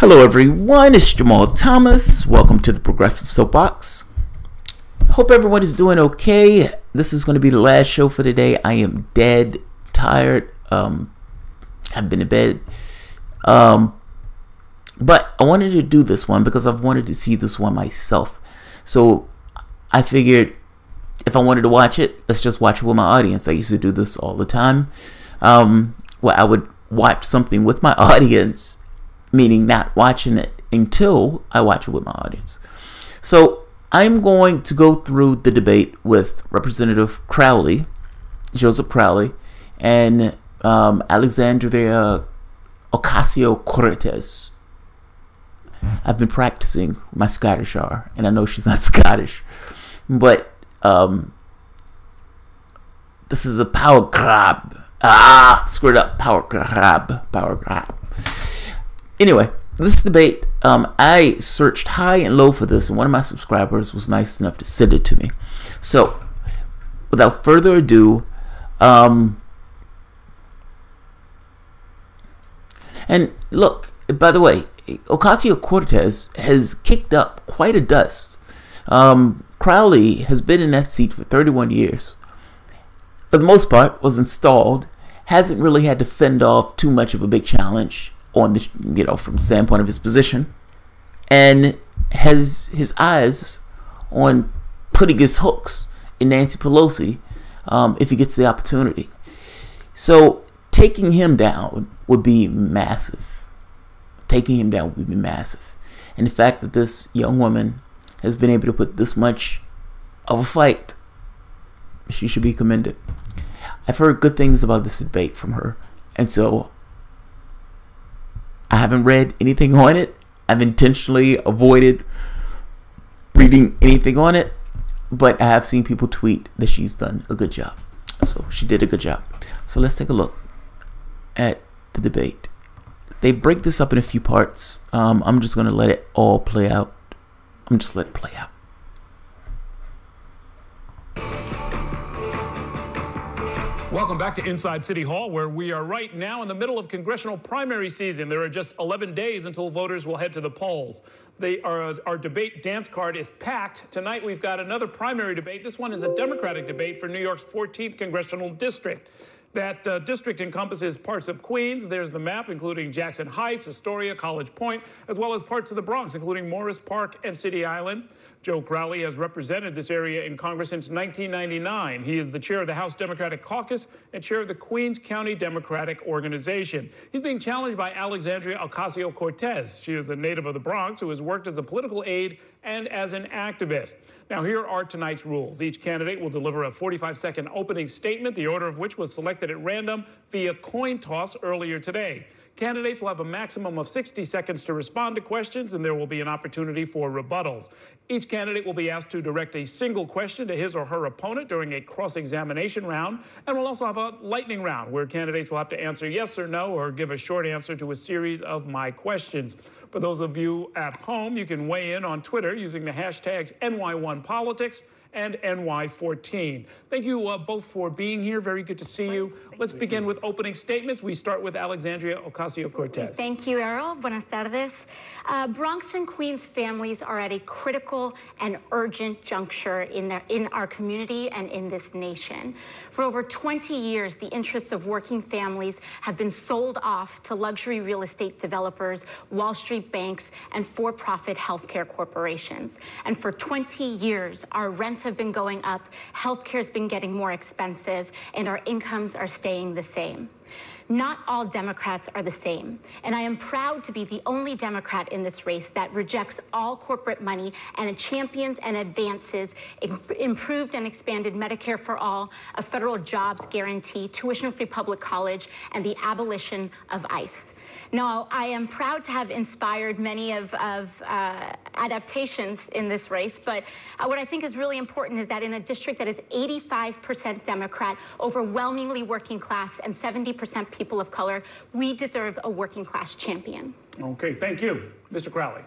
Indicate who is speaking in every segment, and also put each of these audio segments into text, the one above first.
Speaker 1: Hello everyone, it's Jamal Thomas. Welcome to the Progressive Soapbox. Hope everyone is doing okay. This is going to be the last show for today. I am dead tired. I've been in bed. But I wanted to do this one because I've wanted to see this one myself. So I figured if I wanted to watch it, let's just watch it with my audience. I used to do this all the time. Where I would watch something with my audience, meaning not watching it until I watch it with my audience. So I'm going to go through the debate with Representative Crowley, Joseph Crowley, and Alexandra Ocasio-Cortez. I've been practicing my Scottish R, and I know she's not Scottish, but this is a power grab. Screwed up. Power grab. Anyway, this debate, I searched high and low for this, and one of my subscribers was nice enough to send it to me. So, without further ado, and look, by the way, Ocasio-Cortez has kicked up quite a dust. Crowley has been in that seat for 31 years. For the most part, was installed, hasn't really had to fend off too much of a big challenge on the, from the standpoint of his position, and has his eyes on putting his hooks in Nancy Pelosi if he gets the opportunity. So taking him down would be massive. And the fact that this young woman has been able to put this much of a fight, she should be commended. I've heard good things about this debate from her, and so I haven't read anything on it. I've intentionally avoided reading anything on it, but I have seen people tweet that she's done a good job. So she did a good job. So let's take a look at the debate. They break this up in a few parts. I'm just going to let it all play out.
Speaker 2: Welcome back to Inside City Hall, where we are right now in the middle of congressional primary season. There are just 11 days until voters will head to the polls. Our debate dance card is packed. Tonight we've got another primary debate. This one is a Democratic debate for New York's 14th congressional district. That district encompasses parts of Queens. There's the map, including Jackson Heights, Astoria, College Point, as well as parts of the Bronx, including Morris Park and City Island. Joe Crowley has represented this area in Congress since 1999. He is the chair of the House Democratic Caucus and chair of the Queens County Democratic Organization. He's being challenged by Alexandra Ocasio-Cortez. She is a native of the Bronx who has worked as a political aide and as an activist. Now, here are tonight's rules. Each candidate will deliver a 45-second opening statement, the order of which was selected at random via coin toss earlier today. Candidates will have a maximum of 60 seconds to respond to questions, and there will be an opportunity for rebuttals. Each candidate will be asked to direct a single question to his or her opponent during a cross-examination round, and we'll also have a lightning round where candidates will have to answer yes or no or give a short answer to a series of my questions. For those of you at home, you can weigh in on Twitter using the hashtags NY1Politics and NY14. Thank you both for being here. Very good to see you. Let's begin with opening statements. We start with Alexandria Ocasio-Cortez.
Speaker 3: Thank you, Errol. Buenas tardes. Bronx and Queens families are at a critical and urgent juncture in our community and in this nation. For over 20 years, the interests of working families have been sold off to luxury real estate developers, Wall Street banks, and for-profit healthcare corporations. And for 20 years, our rents have been going up, healthcare's been getting more expensive, and our incomes are staying the same. Not all Democrats are the same, and I am proud to be the only Democrat in this race that rejects all corporate money and champions and advances improved and expanded Medicare for all, a federal jobs guarantee, tuition-free public college, and the abolition of ICE. Now, I am proud to have inspired many of adaptations in this race, but what I think is really important is that in a district that is 85% Democrat, overwhelmingly working class, and 70% people of color, we deserve a working class champion.
Speaker 2: Okay, thank you. Mr. Crowley.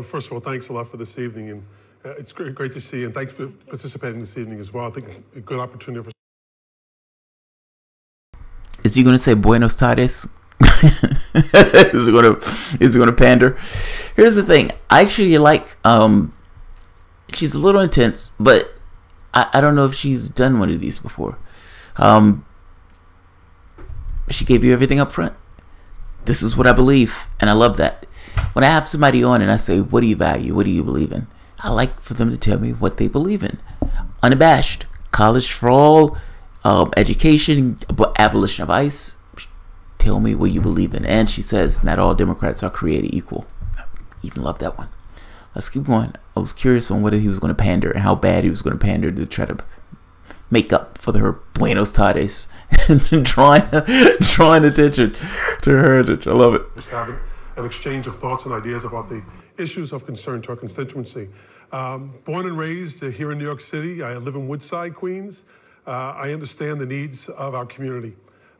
Speaker 4: First of all, thanks a lot for this evening, and it's great to see you, and thanks for participating this evening as well. I think it's a good opportunity for...
Speaker 1: Is he going to say Buenos tardes? is gonna pander. Here's the thing. I actually like. She's a little intense, but I don't know if she's done one of these before. She gave you everything up front. This is what I believe, and I love that. When I have somebody on and I say, what do you value? What do you believe in? I like for them to tell me what they believe in. Unabashed. College for all. Education. Abolition of ICE. Tell me what you believe in. And she says, not all Democrats are created equal. I even love that one. Let's keep going. I was curious on whether he was going to pander and how bad he was going to pander to try to make up for her Buenos Tardes and drawing attention to her heritage. I love it.
Speaker 4: Just having an exchange of thoughts and ideas about the issues of concern to our constituency. Born and raised here in New York City, I live in Woodside, Queens. I understand the needs of our community.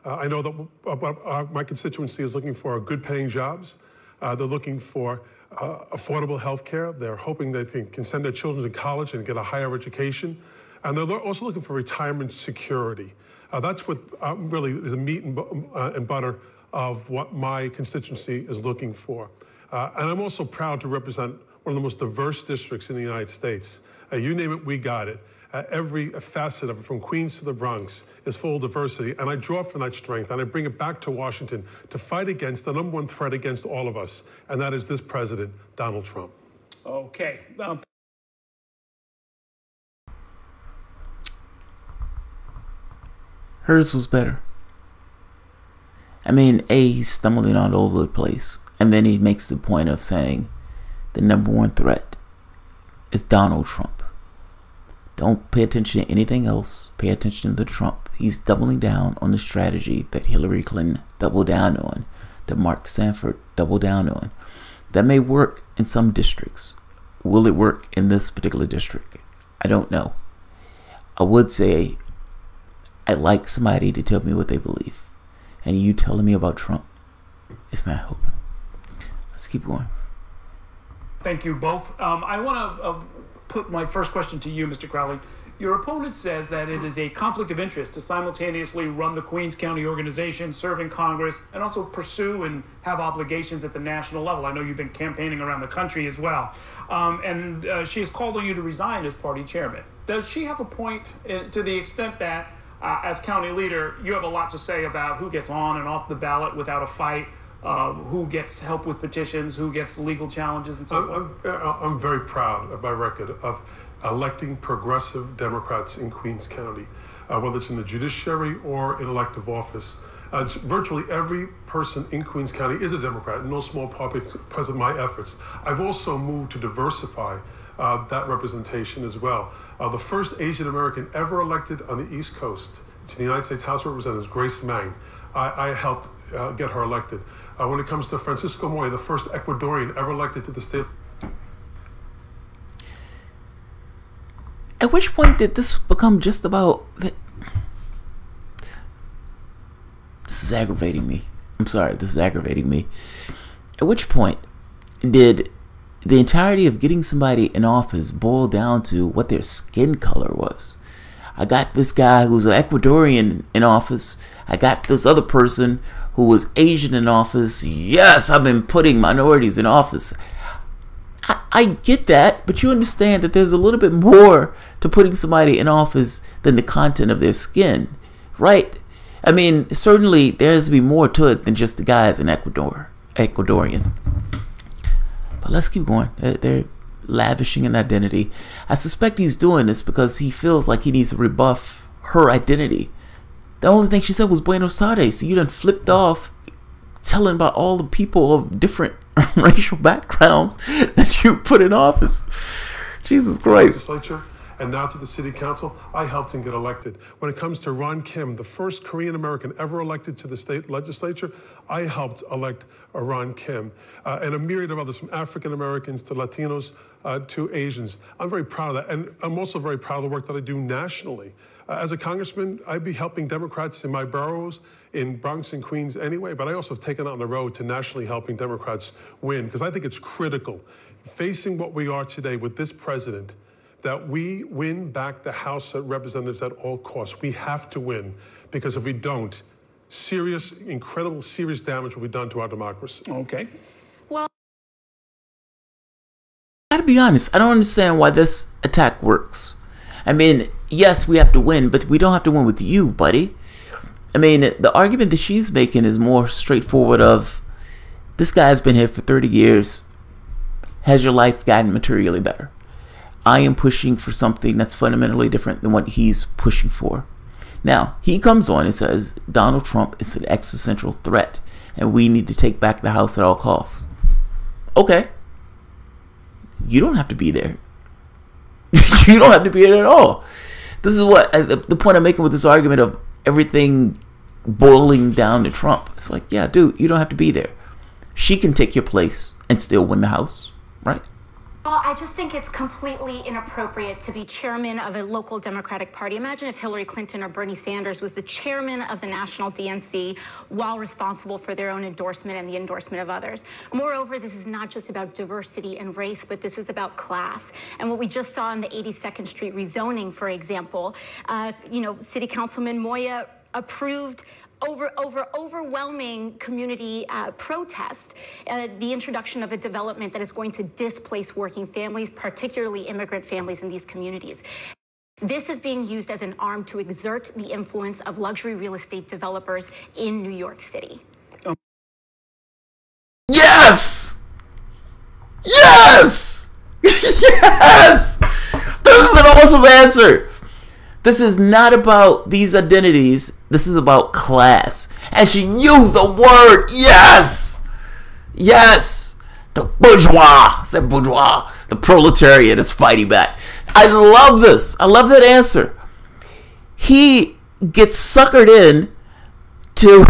Speaker 4: I know that my constituency is looking for good paying jobs. They're looking for affordable health care. They're hoping they can send their children to college and get a higher education. And they're also looking for retirement security. That's what really is the meat and butter of what my constituency is looking for. And I'm also proud to represent one of the most diverse districts in the United States. You name it, we got it. Every facet of it, from Queens to the Bronx, is full of diversity. And I draw from that strength, and I bring it back to Washington to fight against the number one threat against all of us, and that is this president, Donald Trump.
Speaker 2: Okay.
Speaker 1: Hers was better. I mean, he's stumbling all over the place. And then he makes the point of saying the number one threat is Donald Trump. Don't pay attention to anything else. Pay attention to Trump. He's doubling down on the strategy that Hillary Clinton doubled down on, that Mark Sanford doubled down on. That may work in some districts. Will it work in this particular district? I don't know. I would say I'd like somebody to tell me what they believe. And you telling me about Trump, it's not helping. Let's keep going.
Speaker 2: Thank you both. I want to put my first question to you, Mr. Crowley. Your opponent says that it is a conflict of interest to simultaneously run the Queens County organization, serve in Congress, and also pursue and have obligations at the national level. I know you've been campaigning around the country as well. And she has called on you to resign as party chairman. Does she have a point to the extent that, as county leader, you have a lot to say about who gets on and off the ballot without a fight, who gets help with petitions, who gets legal challenges, and so forth?
Speaker 4: I'm very proud of my record of electing progressive Democrats in Queens County, whether it's in the judiciary or in elective office. Virtually every person in Queens County is a Democrat, in no small part because of my efforts. I've also moved to diversify that representation as well. The first Asian American ever elected on the East Coast to the United States House of Representatives, Grace Mang. I helped get her elected. When it comes to Francisco Moya, the first Ecuadorian ever elected to the state.
Speaker 1: At which point did this become just about... This is aggravating me. I'm sorry, this is aggravating me. At which point did the entirety of getting somebody in office boil down to what their skin color was? I got this guy who's an Ecuadorian in office. I got this other person who was Asian in office. Yes, I've been putting minorities in office. I get that, but you understand that there's a little bit more to putting somebody in office than the content of their skin, right? I mean, certainly there has to be more to it than just the guy is an Ecuadorian. But let's keep going. They're lavishing an identity. I suspect he's doing this because he feels like he needs to rebuff her identity. The only thing she said was Buenos Aires. So you done flipped off telling about all the people of different racial backgrounds that you put in office. Jesus Christ.
Speaker 4: Legislature and now to the city council, I helped him get elected. When it comes to Ron Kim, the first Korean American ever elected to the state legislature, I helped elect Ron Kim, and a myriad of others, from African Americans to Latinos to Asians. I'm very proud of that, and I'm also very proud of the work that I do nationally. As a congressman, I'd be helping Democrats in my boroughs, in Bronx and Queens anyway, but I also have taken on the road to nationally helping Democrats win, because I think it's critical, facing what we are today with this president, that we win back the House of Representatives at all costs. We have to win, because if we don't, serious, incredible, serious damage will be done to our democracy.
Speaker 2: Okay.
Speaker 3: Well,
Speaker 1: I gotta be honest, I don't understand why this attack works. I mean, yes, we have to win, but we don't have to win with you, buddy. I mean, the argument that she's making is more straightforward of, this guy's been here for 30 years. Has your life gotten materially better? I am pushing for something that's fundamentally different than what he's pushing for. Now, he comes on and says, Donald Trump is an existential threat, and we need to take back the House at all costs. Okay. You don't have to be there. You don't have to be there at all. This is what the point I'm making with this argument of everything boiling down to Trump. It's like, yeah, dude, you don't have to be there. She can take your place and still win the House, right?
Speaker 3: Well, I just think it's completely inappropriate to be chairman of a local Democratic Party. Imagine if Hillary Clinton or Bernie Sanders was the chairman of the national DNC while responsible for their own endorsement and the endorsement of others. Moreover, this is not just about diversity and race, but this is about class. And what we just saw in the 82nd Street rezoning, for example, City Councilman Moya approved overwhelming community protest, the introduction of a development that is going to displace working families, particularly immigrant families in these communities. This is being used as an arm to exert the influence of luxury real estate developers in New York City.
Speaker 1: Yes! Yes! Yes! This is an awesome answer. This is not about these identities. This is about class. And she used the word yes. Yes. The bourgeois. I said bourgeois. The proletariat is fighting back. I love this. I love that answer. He gets suckered in to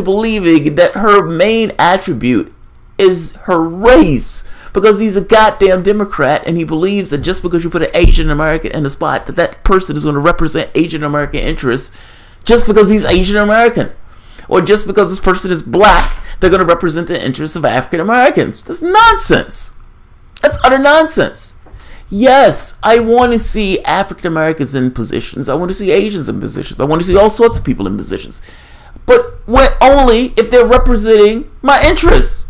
Speaker 1: believing that her main attribute is her race. Because he's a goddamn Democrat, and he believes that just because you put an Asian American in the spot, that person is going to represent Asian American interests just because he's Asian American. Or just because this person is black, they're going to represent the interests of African Americans. That's nonsense. That's utter nonsense. Yes, I want to see African Americans in positions. I want to see Asians in positions. I want to see all sorts of people in positions. But only if they're representing my interests.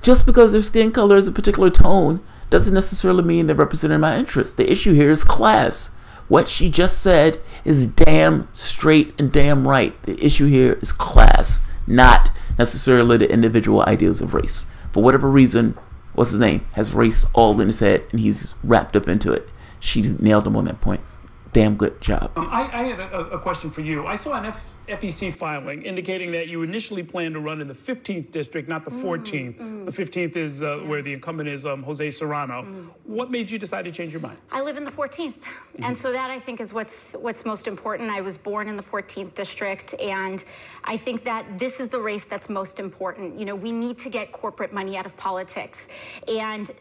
Speaker 1: Just because their skin color is a particular tone doesn't necessarily mean they're representing my interests. The issue here is class. What she just said is damn straight and damn right. The issue here is class, not necessarily the individual ideals of race. For whatever reason, what's his name, has race all in his head, and he's wrapped up into it. She's nailed him on that point. Damn good job.
Speaker 2: I had a question for you. I saw an FEC filing indicating that you initially planned to run in the 15th district, not the 14th. The 15th is where the incumbent is Jose Serrano. What made you decide to change your mind?
Speaker 3: I live in the 14th, and so that I think is what's most important. I was born in the 14th district, and I think that this is the race that's most important. You know, we need to get corporate money out of politics, and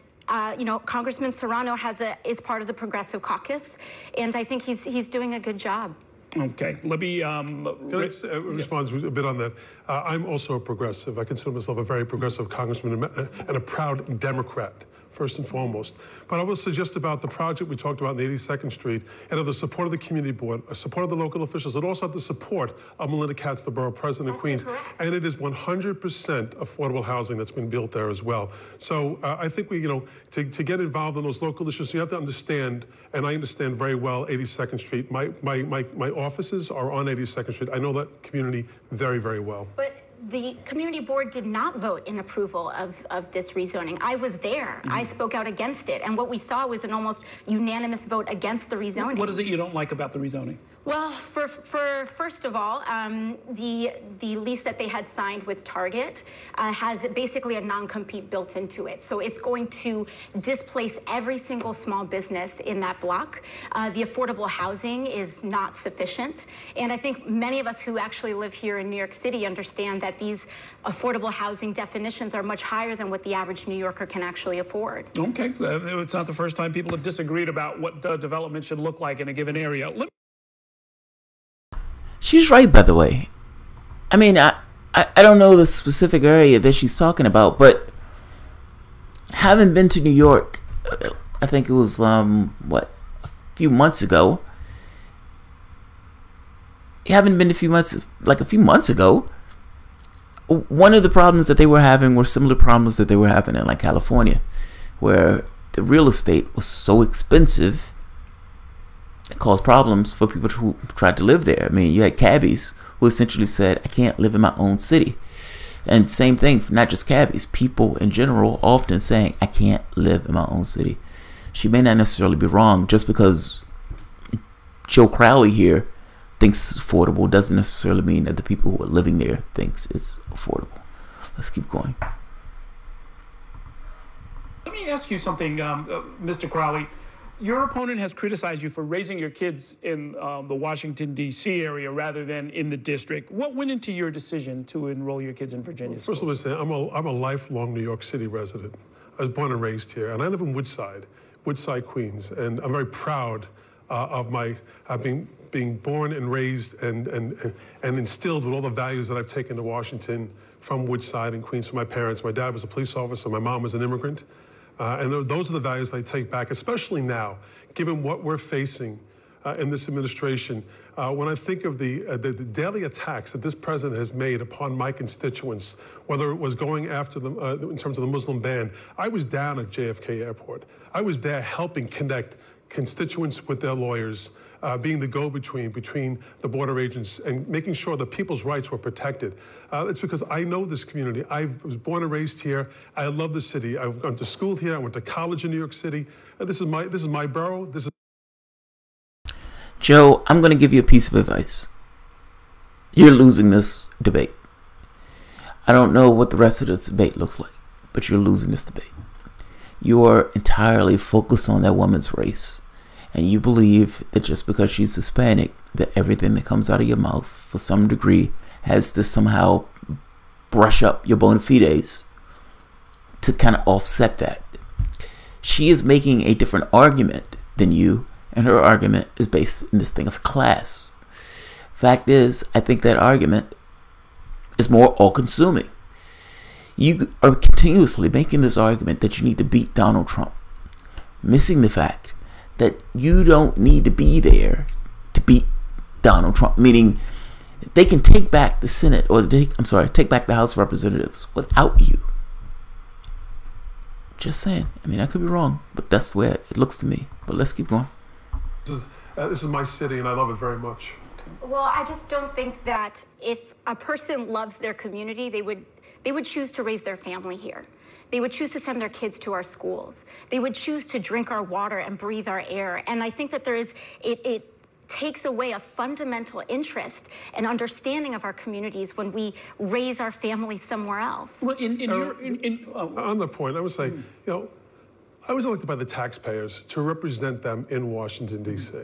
Speaker 3: Congressman Serrano is part of the Progressive Caucus, and I think he's doing a good job.
Speaker 2: Okay, let me
Speaker 4: Can I respond a bit on that? I'm also a progressive. I consider myself a very progressive congressman and a proud Democrat, first and foremost. But I will suggest about the project we talked about in the 82nd Street, and of the support of the community board, support of the local officials, and also the support of Melinda Katz, the borough president of Queens.
Speaker 3: Correct.
Speaker 4: And it is 100% affordable housing that's been built there as well. So I think to get involved in those local issues, you have to understand, and I understand very well 82nd Street. My offices are on 82nd Street. I know that community very, very well.
Speaker 3: But the community board did not vote in approval of this rezoning. I was there. I spoke out against it. And what we saw was an almost unanimous vote against the rezoning.
Speaker 2: What is it you don't like about the rezoning?
Speaker 3: Well, for first of all, the lease that they had signed with Target has basically a non-compete built into it. So it's going to displace every single small business in that block. The affordable housing is not sufficient. And I think many of us who actually live here in New York City understand that these affordable housing definitions are much higher than what the average New Yorker can actually afford.
Speaker 2: Okay, it's not the first time people have disagreed about what development should look like in a given area.
Speaker 1: She's right, by the way. I mean, I don't know the specific area that she's talking about, but having been to New York, I think it was, a few months ago, it haven't been a few months ago. One of the problems that they were having were similar problems that they were having in like California, where the real estate was so expensive it caused problems for people who tried to live there. I mean, you had cabbies who essentially said, I can't live in my own city. And same thing, not just cabbies, people in general often saying, I can't live in my own city. She may not necessarily be wrong. Just because Joe Crowley here thinks it's affordable doesn't necessarily mean that the people who are living there thinks it's affordable. Let's keep going.
Speaker 2: Let me ask you something, Mr. Crowley. Your opponent has criticized you for raising your kids in the Washington, D.C. area rather than in the district. What went into your decision to enroll your kids in Virginia schools?
Speaker 4: First of all, I'm a lifelong New York City resident. I was born and raised here, and I live in Woodside, Queens, and I'm very proud of my being born and raised and instilled with all the values that I've taken to Washington from Woodside and Queens from my parents. My dad was a police officer, my mom was an immigrant. And those are the values I take back, especially now, given what we're facing in this administration. When I think of the daily attacks that this president has made upon my constituents, whether it was going after them in terms of the Muslim ban, I was down at JFK Airport. I was there helping connect constituents with their lawyers, being the go-between between the border agents and making sure that people's rights were protected. It's because I know this community. I was born and raised here. I love the city. I've gone to school here. I went to college in New York City. This is my borough.
Speaker 1: Joe, I'm going to give you a piece of advice. You're losing this debate. I don't know what the rest of this debate looks like, but you're losing this debate. You are entirely focused on that woman's race. And you believe that just because she's Hispanic, that everything that comes out of your mouth, for some degree, has to somehow brush up your bona fides to kind of offset that. She is making a different argument than you, and her argument is based in this thing of class. Fact is, I think that argument is more all-consuming. You are continuously making this argument that you need to beat Donald Trump, missing the fact that you don't need to be there to beat Donald Trump. Meaning, they can take back the Senate, or take back the House of Representatives without you. Just saying. I mean, I could be wrong, but that's the way it looks to me. But let's keep going.
Speaker 4: This is my city, and I love it very much.
Speaker 3: Well, I just don't think that if a person loves their community, they would choose to raise their family here. They would choose to send their kids to our schools. They would choose to drink our water and breathe our air. And I think that it takes away a fundamental interest and understanding of our communities when we raise our families somewhere else.
Speaker 2: Well,
Speaker 4: on the point, I would say, I was elected by the taxpayers to represent them in Washington, D.C.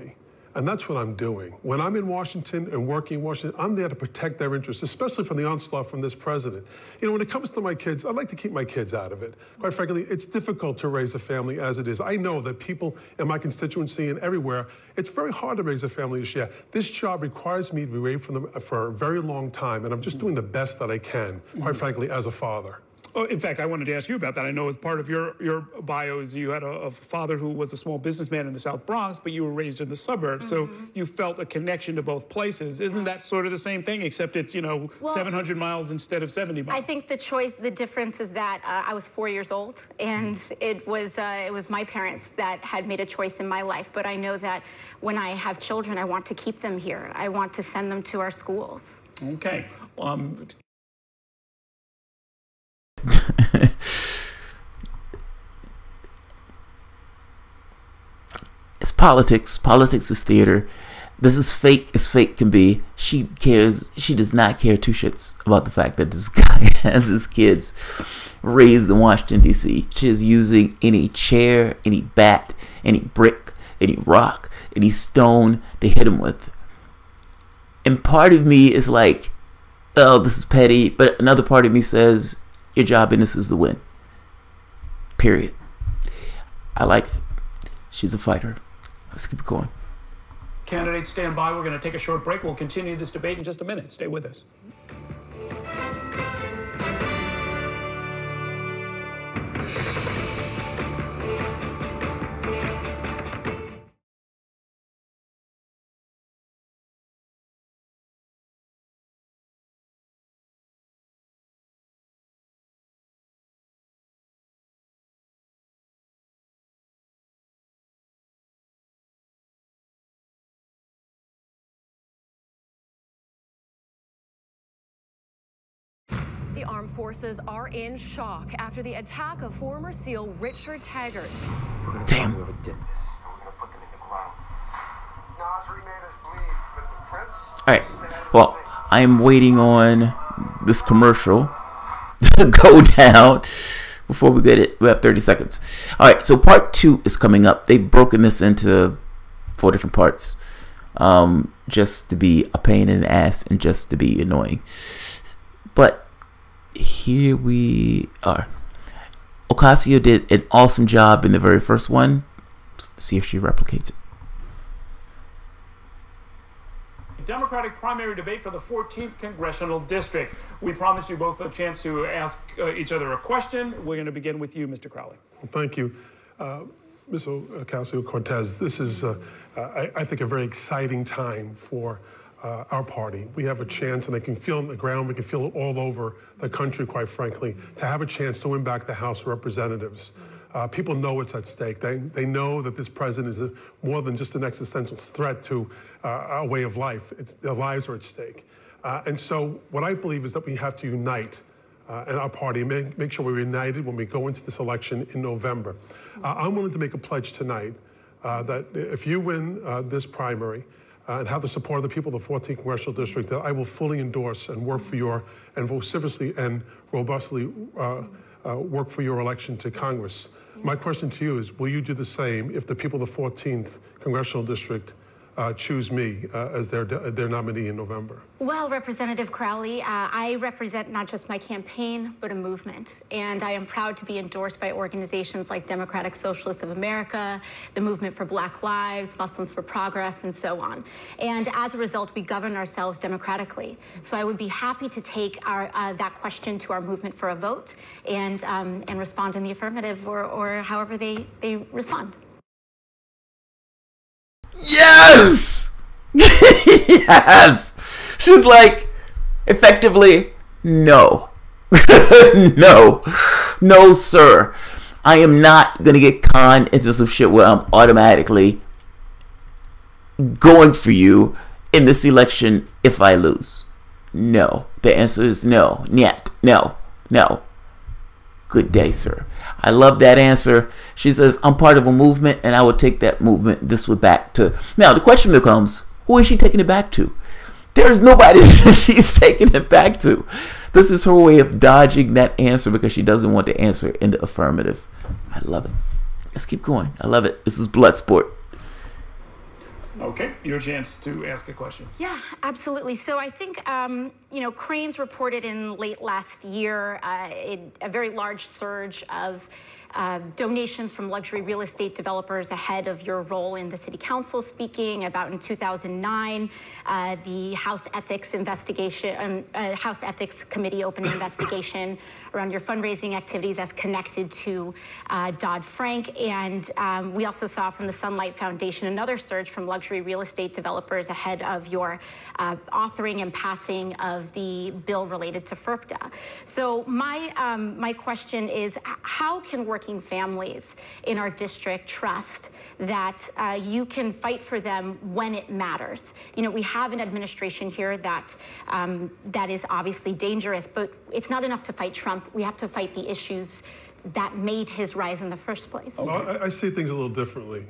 Speaker 4: And that's what I'm doing. When I'm in Washington and working in Washington, I'm there to protect their interests, especially from the onslaught from this president. When it comes to my kids, I'd like to keep my kids out of it. Quite frankly, it's difficult to raise a family as it is. I know that people in my constituency and everywhere, it's very hard to raise a family this year. This job requires me to be away from them for a very long time, and I'm just doing the best that I can, quite frankly, as a father.
Speaker 2: Oh, in fact, I wanted to ask you about that. I know as part of your bio is you had a father who was a small businessman in the South Bronx, but you were raised in the suburbs, so you felt a connection to both places. Isn't that sort of the same thing, except it's, 700 miles instead of 70 miles?
Speaker 3: I think the difference is that I was 4 years old, and it was my parents that had made a choice in my life. But I know that when I have children, I want to keep them here. I want to send them to our schools.
Speaker 2: Okay.
Speaker 1: It's politics. Politics is theater. This is fake as fake can be. She does not care two shits about the fact that this guy has his kids raised in Washington, D.C. She is using any chair, any bat, any brick, any rock, any stone to hit him with. And part of me is like, oh, this is petty. But another part of me says, your job in this is to win. Period. I like it. She's a fighter. Let's keep it going.
Speaker 2: Candidates, stand by. We're going to take a short break. We'll continue this debate in just a minute. Stay with us.
Speaker 5: The armed forces are in shock after the attack of former SEAL Richard Taggart.
Speaker 1: Damn.
Speaker 6: Whoever did this. We're gonna put them in the ground. Nasri made us bleed, but the prince.
Speaker 1: All right. Well, I am waiting on this commercial to go down before we get it. We have 30 seconds. All right. So part 2 is coming up. They've broken this into 4 different parts, just to be a pain in the ass and just to be annoying. But here we are. Ocasio did an awesome job in the very first one. Let's see if she replicates it.
Speaker 2: Democratic primary debate for the 14th Congressional District. We promised you both a chance to ask each other a question. We're going to begin with you, Mr. Crowley.
Speaker 4: Well, thank you. Ms. Ocasio-Cortez, this is, I think, a very exciting time for our party. We have a chance, and I can feel it on the ground, we can feel it all over the country, quite frankly, to have a chance to win back the House of Representatives. People know what's at stake. They know that this president is more than just an existential threat to our way of life. Their lives are at stake. And so what I believe is that we have to unite in our party and make sure we're united when we go into this election in November. I'm willing to make a pledge tonight that if you win this primary, and have the support of the people of the 14th Congressional District, that I will fully endorse and work for and vociferously and robustly work for your election to Congress. My question to you is, will you do the same if the people of the 14th Congressional District choose me as their nominee in November?
Speaker 3: Well, Representative Crowley, I represent not just my campaign, but a movement. And I am proud to be endorsed by organizations like Democratic Socialists of America, the Movement for Black Lives, Muslims for Progress, and so on. And as a result, we govern ourselves democratically. So I would be happy to take that question to our movement for a vote and respond in the affirmative or however they respond.
Speaker 1: Yes! Yes! She's like, effectively, no. No, sir. I am not going to get conned into some shit where I'm automatically going for you in this election if I lose. No. The answer is no. Niet. No. Good day, sir. I love that answer. She says, I'm part of a movement, and I will take that movement this way back to. Now, the question becomes, who is she taking it back to? There's nobody she's taking it back to. This is her way of dodging that answer because she doesn't want to answer in the affirmative. I love it. Let's keep going. I love it. This is blood sport.
Speaker 2: Okay, your chance to ask a question.
Speaker 3: Yeah, absolutely. So I think, Cranes reported in late last year a very large surge of donations from luxury real estate developers ahead of your role in the city council, speaking about in 2009, the House Ethics Committee opened an investigation around your fundraising activities as connected to Dodd-Frank. And we also saw from the Sunlight Foundation another surge from luxury real estate developers ahead of your authoring and passing of the bill related to FERPDA. So my question is, how can working families in our district trust that you can fight for them when it matters? We have an administration here that is obviously dangerous, but it's not enough to fight Trump. We have to fight the issues that made his rise in the first place.
Speaker 4: Well, I see things a little differently.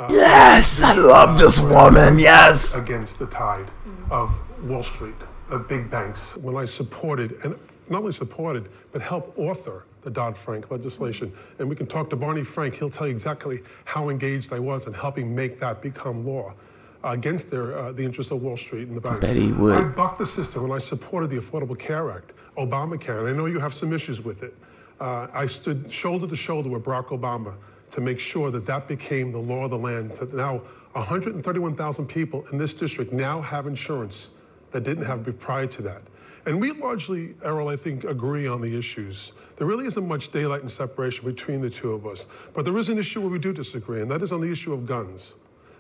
Speaker 1: Yes, I love this woman, yes.
Speaker 4: Against the tide of Wall Street, of big banks. When I supported, and not only supported, but helped author the Dodd-Frank legislation. And we can talk to Barney Frank, he'll tell you exactly how engaged I was in helping make that become law against the interests of Wall Street and the banks.
Speaker 1: I bet he would.
Speaker 4: I bucked the system when I supported the Affordable Care Act, Obamacare, and I know you have some issues with it. I stood shoulder to shoulder with Barack Obama to make sure that became the law of the land. That now 131,000 people in this district now have insurance that didn't have prior to that. And we largely, Errol, I think, agree on the issues. There really isn't much daylight and separation between the two of us. But there is an issue where we do disagree, and that is on the issue of guns.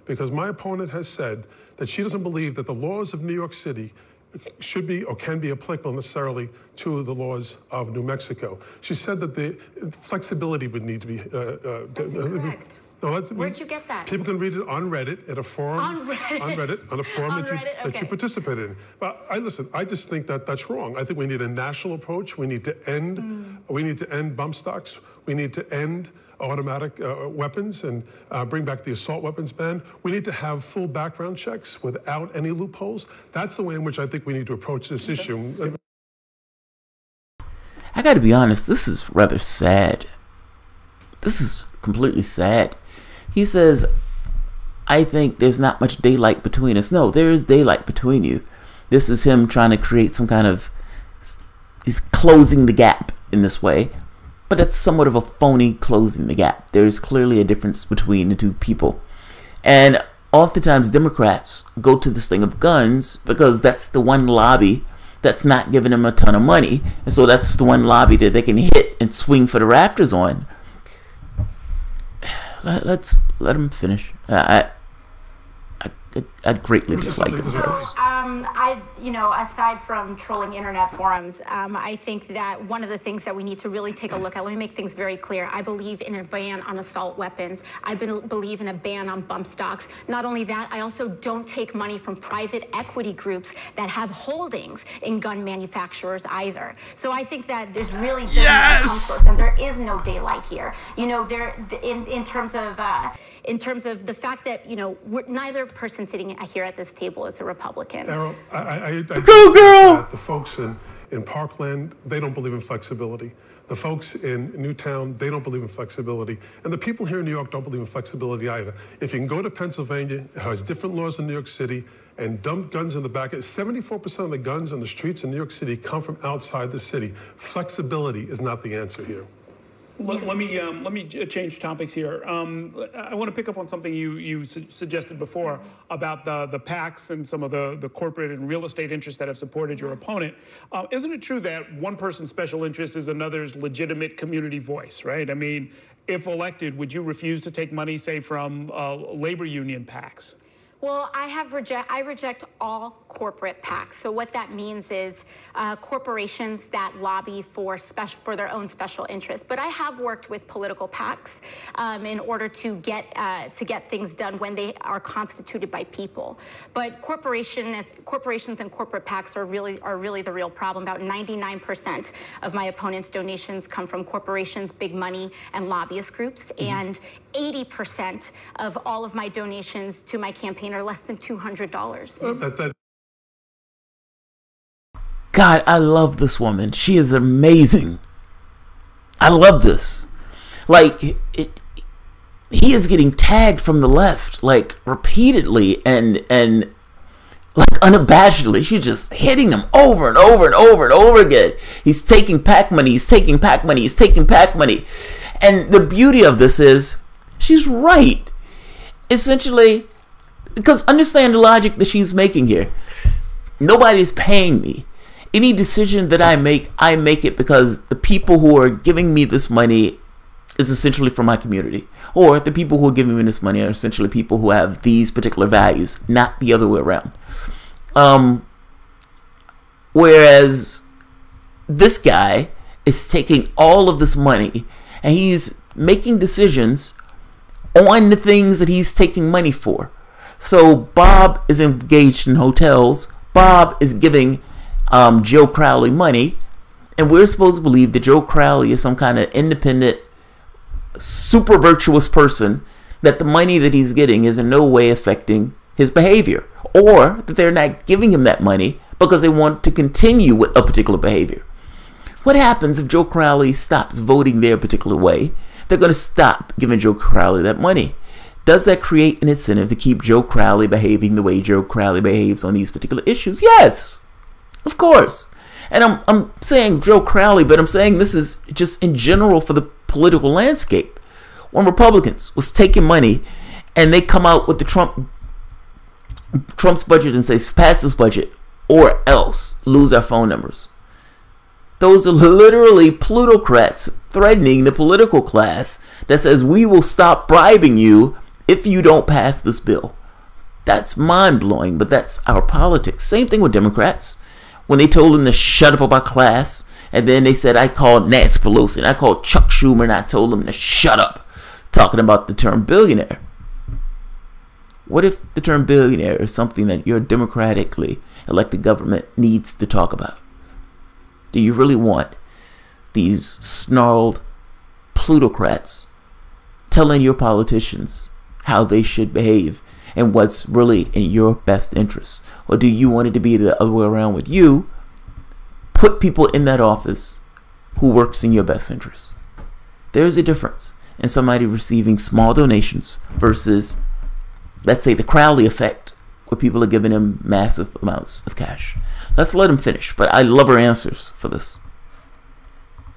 Speaker 4: Because my opponent has said that she doesn't believe that the laws of New York City should be or can be applicable necessarily to the laws of New Mexico. She said that the flexibility would need to be...
Speaker 3: That's incorrect.
Speaker 4: No,
Speaker 3: Where'd you get that?
Speaker 4: People can read it on Reddit at a forum.
Speaker 3: On Reddit?
Speaker 4: On a forum
Speaker 3: On
Speaker 4: that,
Speaker 3: Reddit?
Speaker 4: that you participated in. But I just think that that's wrong. I think we need a national approach. We need to end bump stocks. We need to end automatic weapons and bring back the assault weapons ban. We need to have full background checks without any loopholes. That's the way in which I think we need to approach this issue.
Speaker 1: I got to be honest, this is rather sad. This is completely sad. He says, I think there's not much daylight between us. No, there is daylight between you. This is him trying to create some kind of... He's closing the gap in this way. But that's somewhat of a phony closing the gap. There's clearly a difference between the two people. And oftentimes Democrats go to this thing of guns because that's the one lobby that's not giving them a ton of money. And so that's the one lobby that they can hit and swing for the rafters on. Let's let him finish. I greatly dislike this.
Speaker 3: Aside from trolling internet forums, I think that one of the things that we need to really take a look at, let me make things very clear. I believe in a ban on assault weapons. I believe in a ban on bump stocks. Not only that, I also don't take money from private equity groups that have holdings in gun manufacturers either. So I think that there's really comfort, and there is no daylight here. In terms of the fact that neither person sitting here at this table is a Republican.
Speaker 4: Errol,
Speaker 1: Go girl!
Speaker 4: The folks in Parkland, they don't believe in flexibility. The folks in Newtown, they don't believe in flexibility. And the people here in New York don't believe in flexibility either. If you can go to Pennsylvania, it has different laws in New York City, and dump guns in the back. 74% of the guns on the streets in New York City come from outside the city. Flexibility is not the answer here.
Speaker 2: Let me change topics here. I want to pick up on something you suggested before about the PACs and some of the corporate and real estate interests that have supported your opponent. Isn't it true that one person's special interest is another's legitimate community voice, right? I mean, if elected, would you refuse to take money, say, from labor union PACs?
Speaker 3: Well, I reject all corporate PACs. So what that means is corporations that lobby for their own special interests. But I have worked with political PACs in order to get things done when they are constituted by people. But corporations and corporate PACs are really the real problem. About 99% of my opponent's donations come from corporations, big money, and lobbyist groups, and 80% of all of my donations to my campaign are less than $200.
Speaker 1: God, I love this woman. She is amazing. I love this. Like, he is getting tagged from the left, like, repeatedly and like unabashedly. She's just hitting them over and over and over and over again. He's taking PAC money. He's taking PAC money. He's taking PAC money. And the beauty of this is, she's right. Essentially, because understand the logic that she's making here. Nobody's paying me. Any decision that I make it because the people who are giving me this money is essentially from my community. Or the people who are giving me this money are essentially people who have these particular values, not the other way around. Whereas this guy is taking all of this money and he's making decisions on the things that he's taking money for. So Bob is engaged in hotels. Bob is giving Joe Crowley money. And we're supposed to believe that Joe Crowley is some kind of independent, super virtuous person, that the money that he's getting is in no way affecting his behavior. Or that they're not giving him that money because they want to continue with a particular behavior. What happens if Joe Crowley stops voting their particular way? They're going to stop giving Joe Crowley that money. Does that create an incentive to keep Joe Crowley behaving the way Joe Crowley behaves on these particular issues? Yes, of course. And I'm saying Joe Crowley, but I'm saying this is just in general for the political landscape. When Republicans was taking money and they come out with the Trump's budget and says, pass this budget or else lose our phone numbers. Those are literally plutocrats threatening the political class that says we will stop bribing you if you don't pass this bill. That's mind-blowing, but that's our politics. Same thing with Democrats. When they told them to shut up about class, and then they said I called Nancy Pelosi and I called Chuck Schumer and I told them to shut up. talking about the term billionaire. What if the term billionaire is something that your democratically elected government needs to talk about? Do you really want these snarled plutocrats telling your politicians how they should behave and what's really in your best interest? Or do you want it to be the other way around with you? Put people in that office who works in your best interest. There's a difference in somebody receiving small donations versus, let's say, the Crowley effect, where people are giving him massive amounts of cash. Let's let him finish, but I love her answers for this.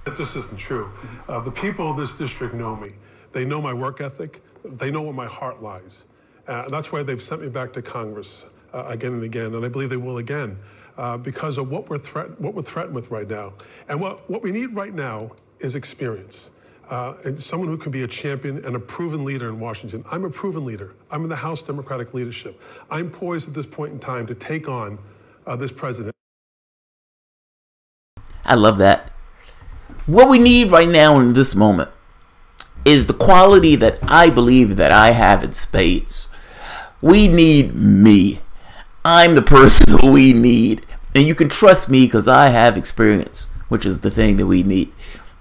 Speaker 4: This isn't true. The people of this district know me. They know my work ethic. They know where my heart lies. That's why they've sent me back to Congress again and again, and I believe they will again, because of what we're threatened with right now. And what we need right now is experience. And someone who can be a champion and a proven leader in Washington. I'm a proven leader. I'm in the House Democratic leadership. I'm poised at this point in time to take on this president.
Speaker 1: I love that. What we need right now in this moment is the quality that I believe that I have in spades. We need me. I'm the person who we need. And you can trust me because I have experience, which is the thing that we need.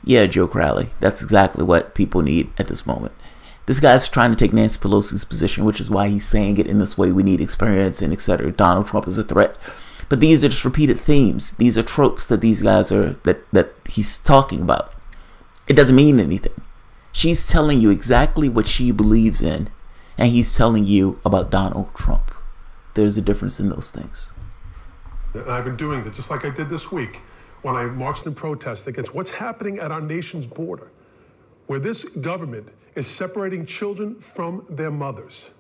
Speaker 1: Yeah, Joe Crowley. That's exactly what people need at this moment. This guy's trying to take Nancy Pelosi's position, which is why he's saying it in this way. We need experience and etc. Donald Trump is a threat. But these are just repeated themes. These are tropes that these guys are, that he's talking about. It doesn't mean anything. She's telling you exactly what she believes in, and he's telling you about Donald Trump. There's a difference in those things.
Speaker 4: And I've been doing that just like I did this week when I marched in protest against what's happening at our nation's border, where this government is separating children from their mothers.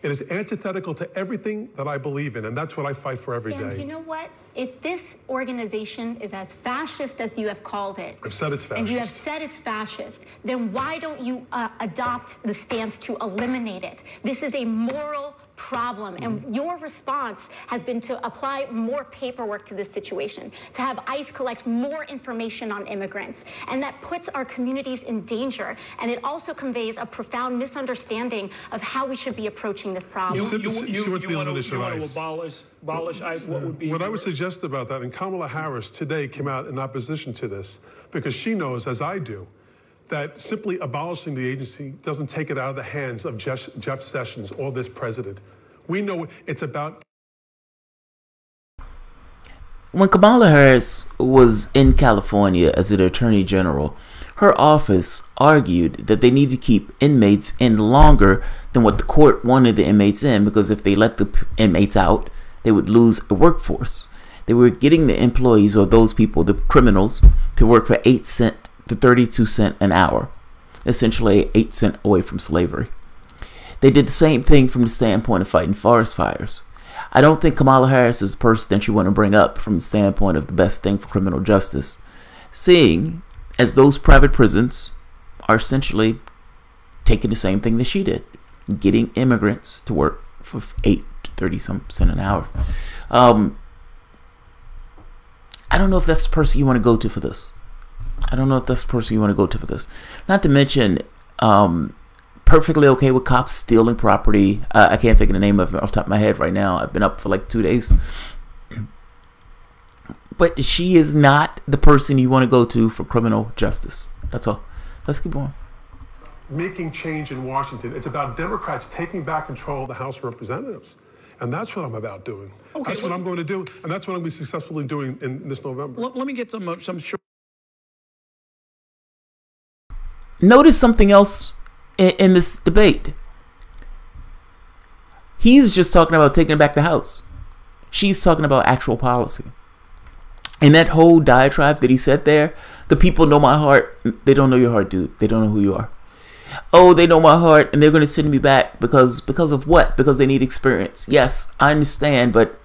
Speaker 4: It is antithetical to everything that I believe in, and that's what I fight for every day.
Speaker 3: And you know what? If this organization is as fascist as you have called it,
Speaker 4: I've said it's fascist.
Speaker 3: and you have said it's fascist, then why don't you adopt the stance to eliminate it? This is a moral problem, and your response has been to apply more paperwork to this situation, to have ICE collect more information on immigrants, and that puts our communities in danger, and it also conveys a profound misunderstanding of how we should be approaching this problem.
Speaker 2: You want to abolish ICE? What would be?
Speaker 4: What I would suggest about that, and Kamala Harris today came out in opposition to this, because she knows, as I do, that simply abolishing the agency doesn't take it out of the hands of Jeff Sessions or this president. We know it's about.
Speaker 1: When Kamala Harris was in California as an attorney general, her office argued that they need to keep inmates in longer than what the court wanted the inmates in, because if they let the inmates out, they would lose a workforce. They were getting the employees, or those people, the criminals, to work for 8 cents to 32 cents an hour, essentially 8 cents away from slavery. They did the same thing from the standpoint of fighting forest fires. I don't think Kamala Harris is the person that you want to bring up from the standpoint of the best thing for criminal justice, seeing as those private prisons are essentially taking the same thing that she did, getting immigrants to work for 8 to 30 some cents an hour. I don't know if that's the person you want to go to for this. Not to mention, perfectly okay with cops stealing property. I can't think of the name of it off the top of my head right now. I've been up for like 2 days. But she is not the person you want to go to for criminal justice. That's all. Let's keep going.
Speaker 4: Making change in Washington. It's about Democrats taking back control of the House of Representatives. And that's what I'm about doing. Okay, that's what I'm going to do. And that's what I'm going to be successfully doing in this November.
Speaker 2: Let me get some short.
Speaker 1: Notice something else in this debate. He's just talking about taking back the House. She's talking about actual policy. And that whole diatribe that he said there, the people know my heart. They don't know your heart, dude. They don't know who you are. Oh, they know my heart, and they're going to send me back because of what? Because they need experience. Yes, I understand, but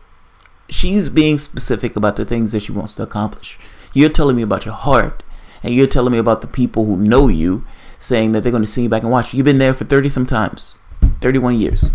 Speaker 1: she's being specific about the things that she wants to accomplish. You're telling me about your heart, and you're telling me about the people who know you, saying that they're going to send you back and watch. You've been there for 30 some times, 31 years.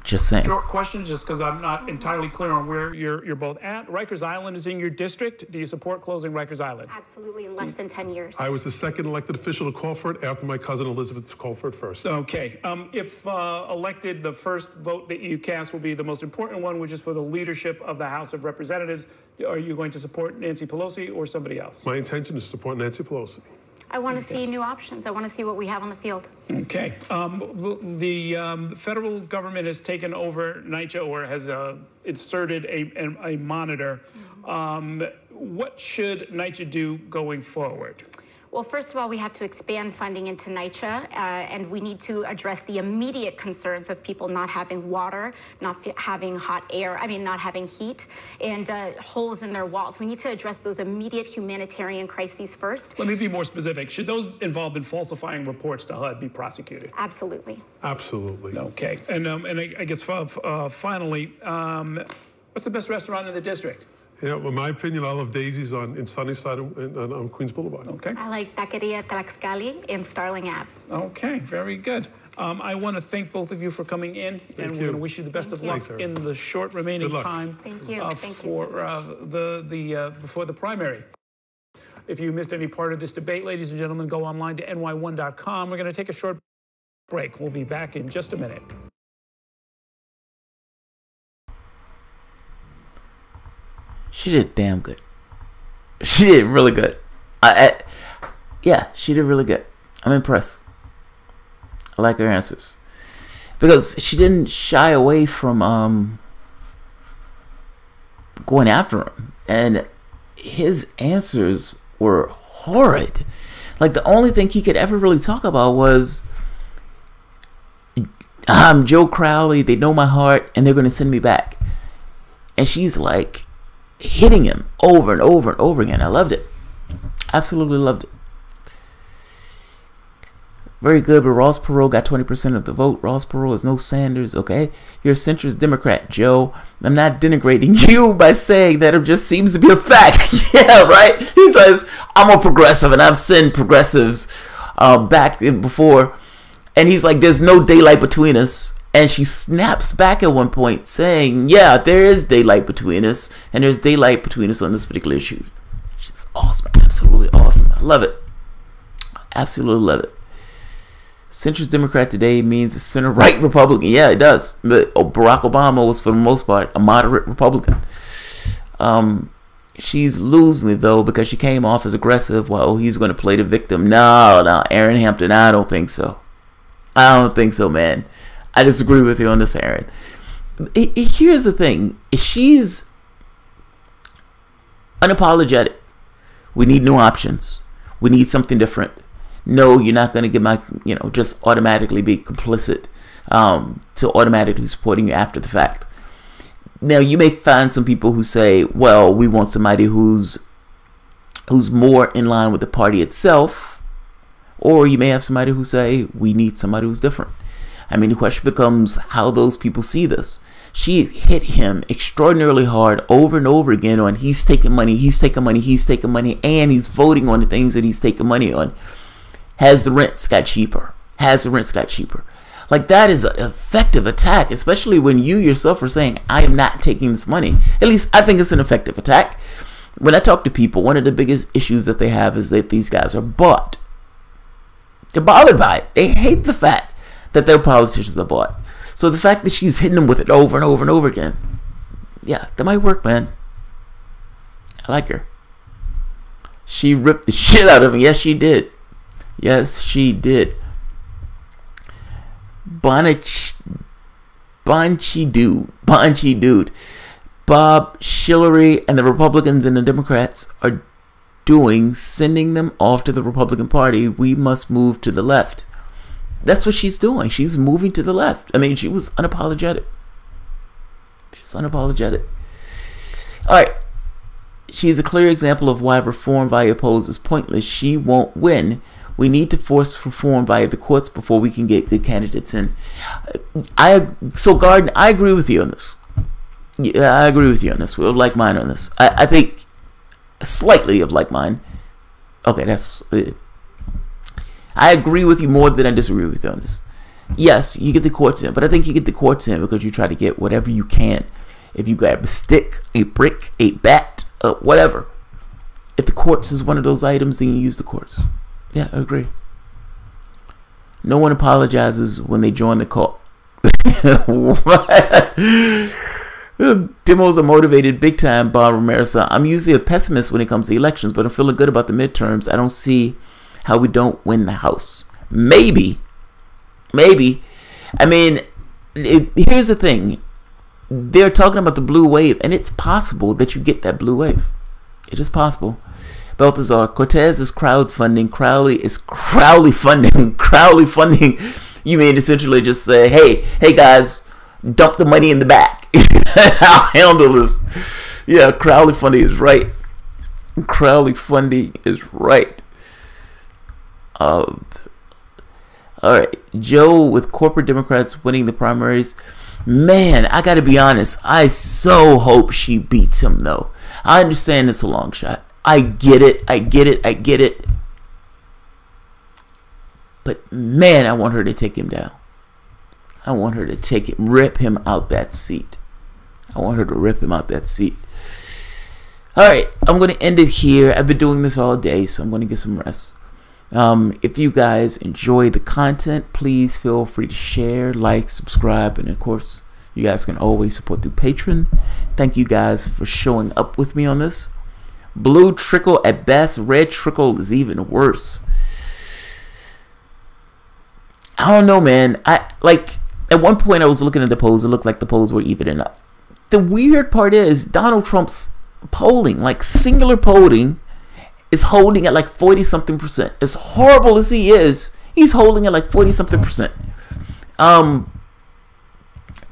Speaker 1: Just saying.
Speaker 2: Short question, just because I'm not entirely clear on where you're both at. Rikers Island is in your district. Do you support closing Rikers Island?
Speaker 3: Absolutely, in less than 10 years.
Speaker 4: I was the second elected official to call for it after my cousin Elizabeth called for it first.
Speaker 2: Okay. If elected, the first vote that you cast will be the most important one, which is for the leadership of the House of Representatives. Are you going to support Nancy Pelosi or somebody else?
Speaker 4: My intention is to support Nancy Pelosi.
Speaker 3: I want to see new options. I want to see what we have on the field.
Speaker 2: Okay. The federal government has taken over NYCHA, or has inserted a monitor. What should NYCHA do going forward?
Speaker 3: Well, first of all, we have to expand funding into NYCHA, and we need to address the immediate concerns of people not having water, not having hot air, not having heat, and holes in their walls. We need to address those immediate humanitarian crises first.
Speaker 2: Let me be more specific. Should those involved in falsifying reports to HUD be prosecuted?
Speaker 3: Absolutely.
Speaker 4: Absolutely.
Speaker 2: Okay. And I guess finally, what's the best restaurant in the district?
Speaker 4: Yeah, well, in my opinion, I love Daisy's on Sunnyside on Queens Boulevard.
Speaker 2: Okay.
Speaker 3: I like Taqueria Tlaxcali in Starling Ave.
Speaker 2: Okay, very good. I want to thank both of you for coming in, and we're going to wish you the best of luck in the short remaining time.
Speaker 3: Thank you. Thank you
Speaker 2: for
Speaker 3: so much.
Speaker 2: before the primary. If you missed any part of this debate, ladies and gentlemen, go online to ny1.com. We're going to take a short break. We'll be back in just a minute.
Speaker 1: She did damn good. She did really good. Yeah, she did really good. I'm impressed. I like her answers because she didn't shy away from going after him, and his answers were horrid. Like, the only thing he could ever really talk about was, I'm Joe Crowley, they know my heart, and they're going to send me back. And she's like hitting him over and over and over again. I loved it. Absolutely loved it. Very good, but Ross Perot got 20% of the vote. Ross Perot is no Sanders, okay? You're a centrist Democrat, Joe. I'm not denigrating you by saying that. It just seems to be a fact. Yeah, right? He says, I'm a progressive, and I've seen progressives back before. And he's like, there's no daylight between us. And she snaps back at one point saying, yeah, there is daylight between us, and there's daylight between us on this particular issue. She's awesome. Absolutely awesome. I love it. Absolutely love it. Centrist Democrat today means a center-right Republican. Yeah, it does. But Barack Obama was, for the most part, a moderate Republican. She's losing it, though, because she came off as aggressive. Well, he's going to play the victim. No, Aaron Hampton, I don't think so. I don't think so, man. I disagree with you on this, Aaron. Here's the thing. She's unapologetic. We need new options. We need something different. No, you're not going to get my, just automatically be complicit to automatically supporting you after the fact. Now, you may find some people who say, well, we want somebody who's more in line with the party itself. Or you may have somebody who say, we need somebody who's different. I mean, the question becomes how those people see this. She hit him extraordinarily hard over and over again on he's taking money, he's taking money, he's taking money, and he's voting on the things that he's taking money on. Has the rents got cheaper? Has the rents got cheaper? Like, that is an effective attack, especially when you yourself are saying, I am not taking this money. At least I think it's an effective attack. When I talk to people, one of the biggest issues that they have is that these guys are bought. They're bothered by it. They hate the fact that their politicians are bought. So the fact that she's hitting them with it over and over and over again, yeah, that might work, man. I like her. She ripped the shit out of him. Yes, she did. Yes, she did. Bonchy dude. Bob Hillary and the Republicans and the Democrats are sending them off to the Republican Party. We must move to the left. That's what she's doing. She's moving to the left. I mean, she was unapologetic. She's unapologetic. All right. She's a clear example of why reform via oppose is pointless. She won't win. We need to force reform via the courts before we can get good candidates in. So, Garden, I agree with you on this. Yeah, I agree with you on this. We'll like mine on this. I think slightly of like mine. Okay, that's... I agree with you more than I disagree with you on this. Yes, you get the courts in, but I think you get the courts in because you try to get whatever you can. If you grab a stick, a brick, a bat, whatever. If the courts is one of those items, then you use the courts. Yeah, I agree. No one apologizes when they join the cult. Demos are motivated big time, Bob Romero. I'm usually a pessimist when it comes to elections, but I'm feeling good about the midterms. I don't see how we don't win the House. Maybe. I mean, here's the thing. They're talking about the blue wave, and it's possible that you get that blue wave. It is possible. Balthazar, Cortez is crowdfunding. Crowley is Crowley funding. Crowley funding. You mean essentially just say, hey guys, dump the money in the back. I'll handle this. Yeah, Crowley funding is right. Crowley funding is right. All right, Joe with corporate Democrats winning the primaries. Man, I gotta be honest. I so hope she beats him, though. I understand it's a long shot. I get it. But man, I want her to take him down. I want her to rip him out that seat. All right, I'm going to end it here. I've been doing this all day, so I'm going to get some rest. If you guys enjoy the content, please feel free to share, like, subscribe, and of course, you guys can always support through Patreon. Thank you guys for showing up with me on this. Blue trickle at best, red trickle is even worse. I don't know, man. At one point I was looking at the polls. It looked like the polls were evening up. The weird part is Donald Trump's polling, like singular polling, is holding at like 40-something%. As horrible as he is, he's holding at like 40-something%.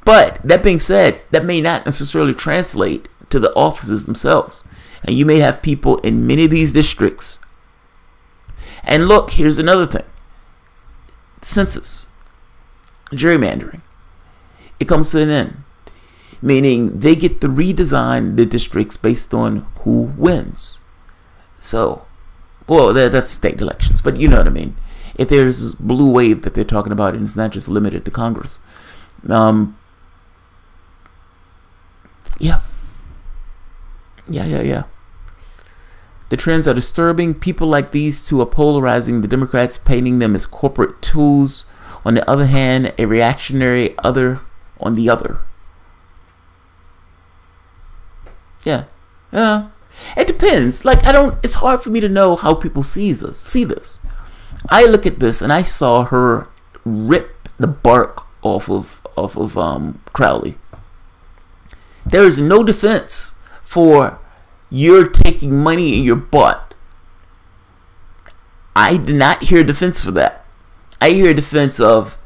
Speaker 1: But that being said, that may not necessarily translate to the offices themselves. And you may have people in many of these districts. And look, here's another thing. Census. Gerrymandering. It comes to an end. Meaning they get to redesign the districts based on who wins. So, well, that's state elections. But you know what I mean. If there's this blue wave that they're talking about, and it's not just limited to Congress. Yeah. The trends are disturbing. People like these two are polarizing the Democrats, painting them as corporate tools. On the other hand, a reactionary other on the other. Yeah. It depends. It's hard for me to know how people see this. I look at this and I saw her rip the bark off of Crowley. There is no defense for you're taking money in your butt. I did not hear a defense for that. I hear a defense of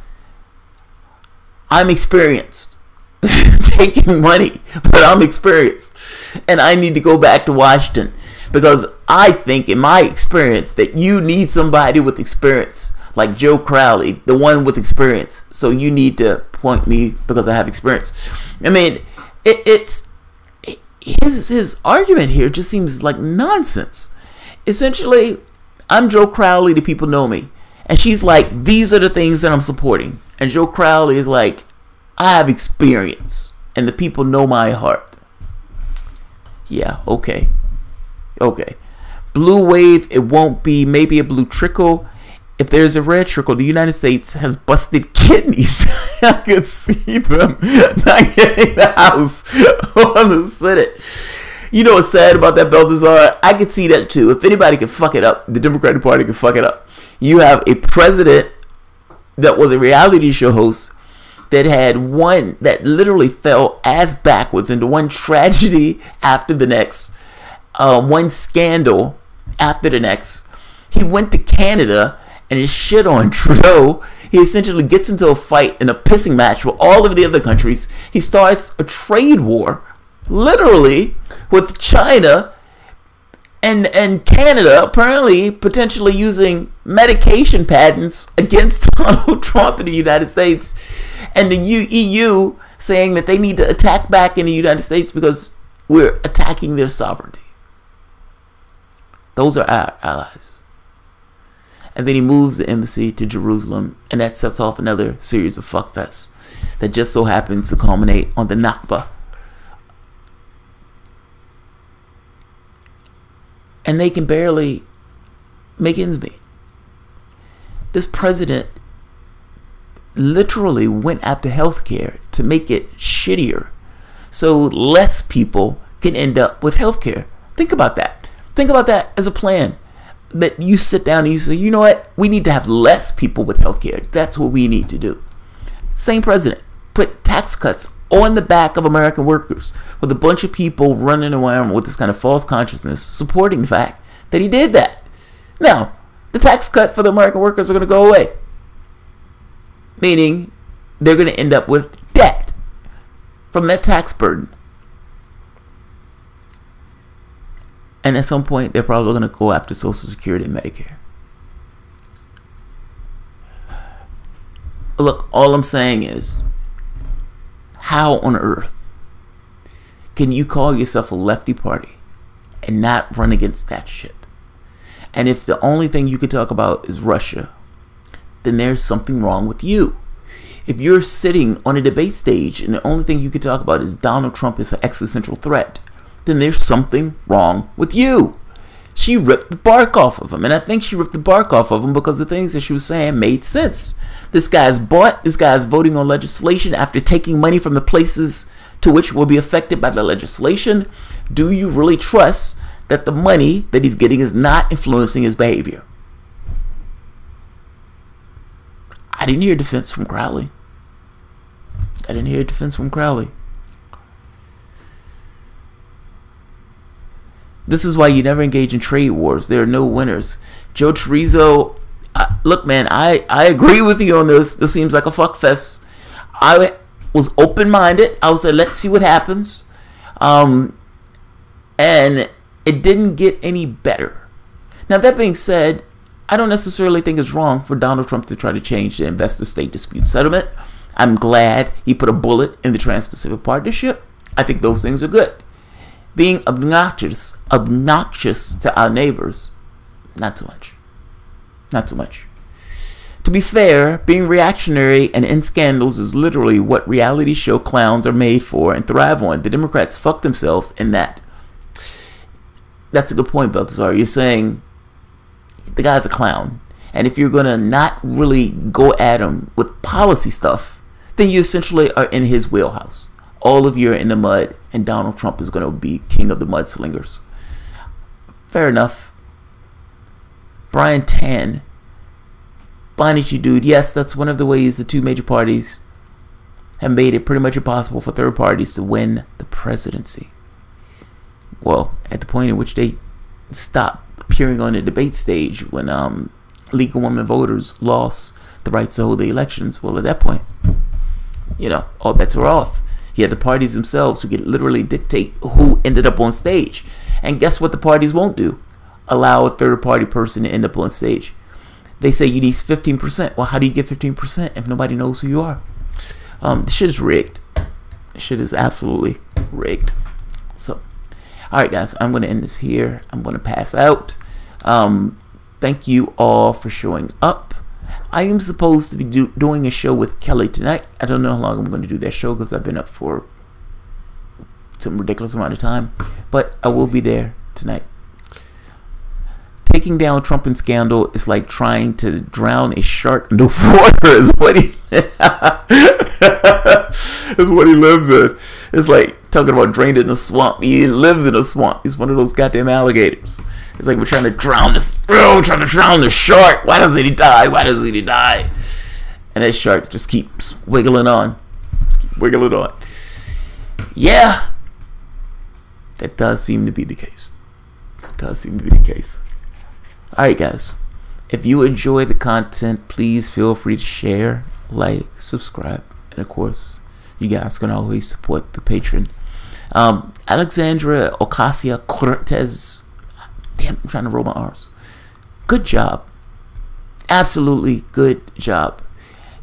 Speaker 1: I'm experienced taking money, but I'm experienced and I need to go back to Washington because I think in my experience that you need somebody with experience like Joe Crowley, the one with experience. So you need to point me because I have experience. I mean, it's his argument here just seems like nonsense. Essentially, I'm Joe Crowley, the people know me. And she's like, these are the things that I'm supporting. And Joe Crowley is like, I have experience. And the people know my heart. Yeah, okay. Blue wave, it won't be. Maybe a blue trickle. If there's a red trickle, the United States has busted kidneys. I could see them not getting the House or the Senate. You know what's sad about that, Balthazar? I could see that too. If anybody can fuck it up, the Democratic Party can fuck it up. You have a president that was a reality show host that had one that literally fell ass backwards into one tragedy after the next, one scandal after the next. He went to Canada and his shit on Trudeau. He essentially gets into a fight in a pissing match with all of the other countries. He starts a trade war, literally, with China and Canada, apparently potentially using medication patents against Donald Trump in the United States, and the EU saying that they need to attack back in the United States because we're attacking their sovereignty. Those are our allies. And then he moves the embassy to Jerusalem, and that sets off another series of fuckfests that just so happens to culminate on the Nakba. And they can barely make ends meet. This president literally went after healthcare to make it shittier so less people can end up with healthcare. Think about that. Think about that as a plan. That you sit down and you say, you know what? We need to have less people with healthcare. That's what we need to do. Same president put tax cuts on the back of American workers with a bunch of people running around with this kind of false consciousness supporting the fact that he did that. Now, the tax cut for the American workers are going to go away. Meaning they're going to end up with debt from that tax burden. And at some point, they're probably going to go after Social Security and Medicare. Look, all I'm saying is, how on earth can you call yourself a lefty party and not run against that shit? And if the only thing you could talk about is Russia, then there's something wrong with you. If you're sitting on a debate stage and the only thing you could talk about is Donald Trump is an existential threat, then there's something wrong with you. She ripped the bark off of him. And I think she ripped the bark off of him because the things that she was saying made sense. This guy's voting on legislation after taking money from the places to which will be affected by the legislation. Do you really trust that the money that he's getting is not influencing his behavior? I didn't hear defense from Crowley. This is why you never engage in trade wars. There are no winners. Joe Chorizo, look, man, I agree with you on this. This seems like a fuckfest. I was open-minded. I was like, let's see what happens. And it didn't get any better. Now, that being said, I don't necessarily think it's wrong for Donald Trump to try to change the investor-state dispute settlement. I'm glad he put a bullet in the Trans-Pacific Partnership. I think those things are good. Being obnoxious to our neighbors, not so much. To be fair, being reactionary and in scandals is literally what reality show clowns are made for and thrive on. The Democrats fuck themselves in that. That's a good point, Balthazar. You're saying the guy's a clown. And if you're going to not really go at him with policy stuff, then you essentially are in his wheelhouse. All of you are in the mud, and Donald Trump is going to be king of the mudslingers. Fair enough. Brian Tan. Bonnie, you dude. Yes, that's one of the ways the two major parties have made it pretty much impossible for third parties to win the presidency. Well, at the point in which they stopped appearing on the debate stage when legal women voters lost the rights to hold the elections, well, at that point, all bets were off. You had the parties themselves who could literally dictate who ended up on stage. And guess what the parties won't do? Allow a third party person to end up on stage. They say you need 15%. Well, how do you get 15% if nobody knows who you are? This shit is rigged. This shit is absolutely rigged. So, alright guys, I'm going to end this here. I'm going to pass out. Thank you all for showing up. I am supposed to be doing a show with Kelly tonight. I don't know how long I'm going to do that show because I've been up for some ridiculous amount of time. But I will be there tonight. Taking down Trump and scandal is like trying to drown a shark under water is what he lives in. It's like talking about drained in the swamp. He lives in a swamp. He's one of those goddamn alligators. It's like we're trying to drown this. We're trying to drown the shark. Why doesn't he die? And that shark just keeps wiggling on. Yeah. That does seem to be the case. Alright guys. If you enjoy the content, please feel free to share, like, subscribe. And of course, you guys can always support the patron. Alexandra Ocasio-Cortez. Damn, I'm trying to roll my R's. Good job. Absolutely good job.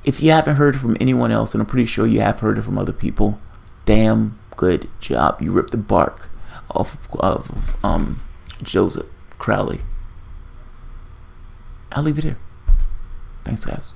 Speaker 1: If you haven't heard from anyone else, and I'm pretty sure you have heard it from other people, damn good job. You ripped the bark off of Joseph Crowley. I'll leave it here. Thanks, guys.